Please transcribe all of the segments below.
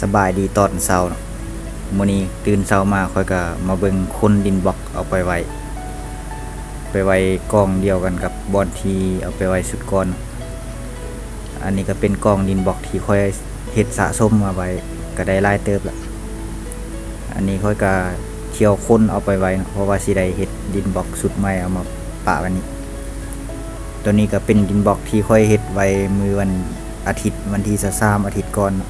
สบายดีตอนเช้าเนาะมื้อนี้ตื่นเช้ามาค่อยก็มาเบิ่งคนดินบล็อกเอาไปไว้กองเดียวกันกับบอนที่เอาไปไว้สุดก่อนอันนี้ก็เป็นกองดินบล็อกที่ค่อยเฮ็ดสะสมมาไว้ก็ได้หลายเติบละอันนี้ค่อยก็เที่ยวคนเอาไปไว้เนาะเพราะว่าสิได้เฮ็ดดินบล็อกสุดใหม่เอามาปะวันนี้ตัวนี้ก็เป็นดินบล็อกที่ค่อยเฮ็ดไว้มื้อวันอาทิตย์วันที่23อาทิตย์ก่อนเนาะ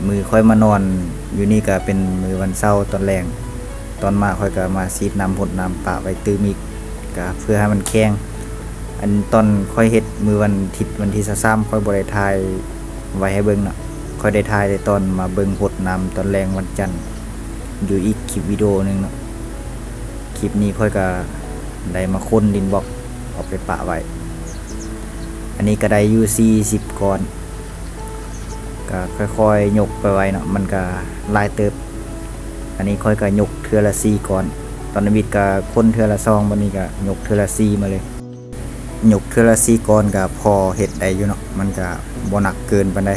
มือค่อยมานอนอยู่นี่ก็เป็นมือวันเช้าตอนแรงตอนมาค่อยก็มาซีดน้ำหดน้ำปะไว้ตื้มอีกก็เพื่อให้มันแข็งอันตอนค่อยเฮ็ดมือวันอาทิตย์วันที่23ค่อยบ่ได้ถ่ายไว้ให้เบิ่งเนาะค่อยได้ถ่ายได้ตอนมาเบิ่งหดน้ำตอนแรงวันจันทร์อยู่อีกคลิปวิดีโอนึงเนาะคลิปนี้ค่อยก็ได้มาค้นดินบล็อกเอาไปปะไว้อันนี้ก็ได้อยู่40ก้อนก็ค่อยๆยกไปไว้เนาะมันก็ลายเติบอันนี้ค่อยก็ยกเทื่อละ4ก้อนตอนนี้บิดก็คนเทื่อละ2บัดนี้ก็ยกเทื่อละ4มาเลยยกเทื่อละ4ก้อนก็พอเฮ็ดได้อยู่เนาะมันก็บ่หนักเกินปานใด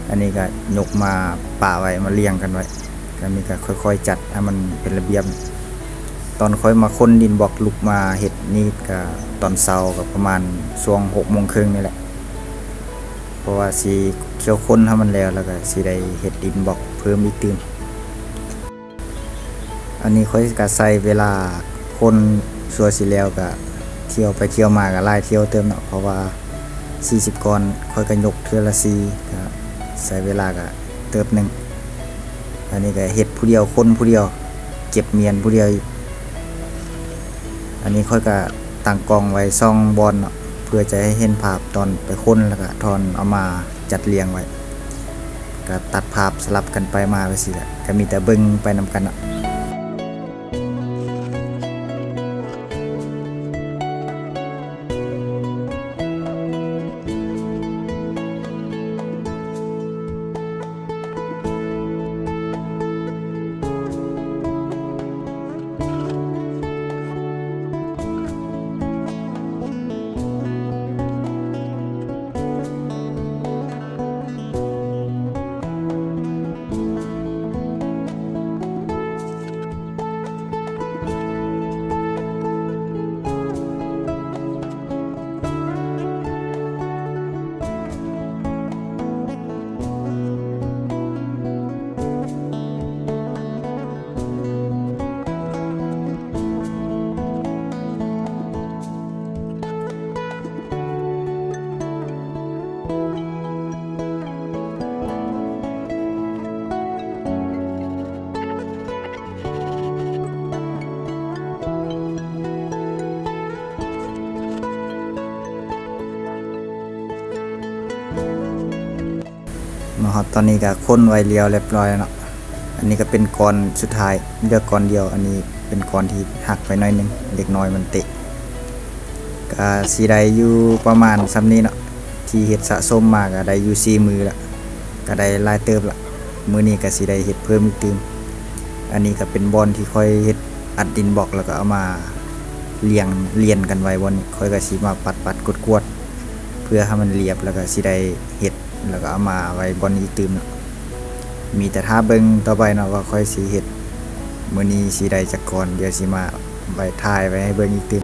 อันนี้ก็ยกมาป่าไว้มาเรียงกันไว้ก็มีก็ค่อยๆจัดให้มันเป็นระเบียบตอนค่อยมาค้นดินบล็อกลุกมาเฮ็ดนี่ก็ตอนเช้าก็ประมาณช่วง 6:30 นนี่แหละเพราะว่าสิเคี่ยวข้นให้มันแล้วก็สิได้เฮ็ดดินบล็อกเพิ่มอีกตื่มอันนี้ค่อยก็ใช้เวลาคนสัวสิแล้วก็เที่ยวไปเที่ยวมาก็หลายเที่ยวเติมเนาะเพราะว่า40ก้อนค่อยก็ยกเทื่อละ4ก็ใช้เวลาก็เติบนึงอันนี้ก็เฮ็ดผู้เดียวคนผู้เดียวเก็บเมียนผู้เดียวอันนี้ค่อยก็ตั้งกล้องไว้ส่องบอลเนาะเพื่อจะให้เห็นภาพตอนไปค้นแล้วก็ทอนเอามาจัดเรียงไว้ก็ตัดภาพสลับกันไปมาไปสิแหละก็มีแต่เบิ่งไปนำกันเนาะมาฮอดตอนนี้ก็ค้นไว้เรียวเรียบร้อยแล้วเนาะอันนี้ก็เป็นก้อนสุดท้ายเลือกก้อนเดียวอันนี้เป็นก้อนที่หักไปหน่อยนึงเล็กน้อยมันเตะก็สิได้อยู่ประมาณซำนี้เนาะที่เฮ็ดสะสมมาก็ได้อยู่4มื้อละก็ได้หลายเติบละมื้อนี้ก็สิได้เฮ็ดเพิ่มอีกตื่มอันนี้ก็เป็นบอนที่ค่อยเฮ็ดอัดดินบล็อกแล้วก็เอามาเรียงกันไว้บนนี้ค่อยก็สิมาปัดๆกวดๆเพื่อให้มันเรียบแล้วก็สิได้เฮ็ดแล้วก็เอามาไว้บนอีกตื่มเนาะมีแต่ถ้าเบิ่งต่อไปเนาะว่าค่อยสิเฮ็ดมื้อนี้สิได้จักก่อนเดี๋ยวสิมาไว้ถ่ายไว้ให้เบิ่งอีกตื่ม